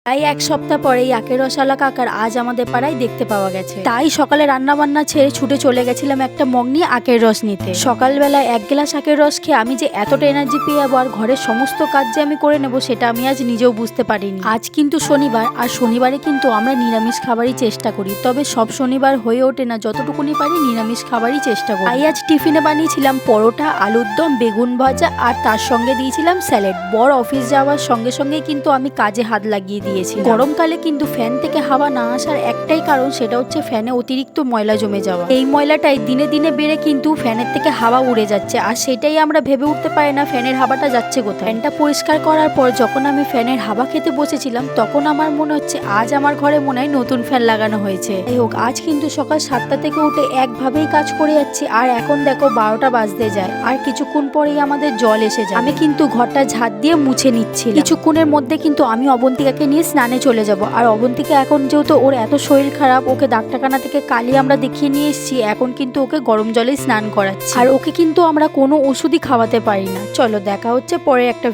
তাই এক সপ্তাহ পরেই আখের রসালা কাকার আজ আমাদের পাড়ায় দেখতে পাওয়া গেছে। তাই সকালে রান্না বান্না ছেড়ে ছুটে চলে গেছিলাম একটা মগ নিয়ে আখের রস নিতে। সকালবেলা এক গ্লাস আখের রস খেয়ে আমি যে এতটা এনার্জি পেয়ে যাবো আর ঘরের সমস্ত কাজ যে আমি করে নেবো সেটা আমি আজ নিজেও বুঝতে পারিনি। আজ কিন্তু শনিবার, আর শনিবারে কিন্তু আমরা নিরামিষ খাবারই চেষ্টা করি, তবে সব শনিবার হয়ে ওঠে না, যতটুকুনি পারি নিরামিষ খাবারই চেষ্টা করি। তাই আজ টিফিনে বানিয়েছিলাম পরোটা, আলুর দম, বেগুন ভাজা আর তার সঙ্গে দিয়েছিলাম স্যালাড। বর অফিস যাওয়ার সঙ্গে সঙ্গে কিন্তু আমি কাজে হাত লাগিয়ে দিয়েছি। গরমকালে কিন্তু ফ্যান থেকে হাওয়া না আসার একটাই কারণ, সেটা হচ্ছে ফ্যানে অতিরিক্ত ময়লা জমে যাওয়া। এই ময়লাটাই দিনে দিনে বেড়ে কিন্তু ফ্যানের থেকে হাওয়া উড়ে যাচ্ছে, আর সেটাই আমরা ভেবে উঠতে পারি না ফ্যানের হাওয়াটা যাচ্ছে কোথায়। ফ্যানটা পরিষ্কার করার পর যখন আমি ফ্যানের হাওয়া খেতে বসেছিলাম তখন আমার মনে হচ্ছে আজ আমার ঘরে মনে হয় নতুন ফ্যান লাগানো হয়েছে। যাই হোক, আজ কিন্তু সকাল 7টা থেকে উঠে একভাবেই কাজ করে যাচ্ছি, আর এখন দেখো 12টা বাজতে যায়, আর কিছুক্ষণ পরেই আমাদের জল এসে যায়। আমি কিন্তু ঘরটা ঝাড় দিয়ে মুছে নিচ্ছি। কিছুক্ষণের মধ্যে কিন্তু আমি অবন্তিকাকে নিয়ে স্নানে চলে যাব। আর অবন্তিকা এখন যেহেতু ওর এত শরীর খারাপ, ওকে ডাক্তারখানা থেকে কালই আমরা দেখিয়ে নিয়ে এসেছি, এখন কিন্তু ওকে গরম জলে স্নান করাচ্ছি। আর ওকে কিন্তু আমরা কোনো ওষুধই খাওয়াতে পারি না। চলো দেখা হচ্ছে পরে একটা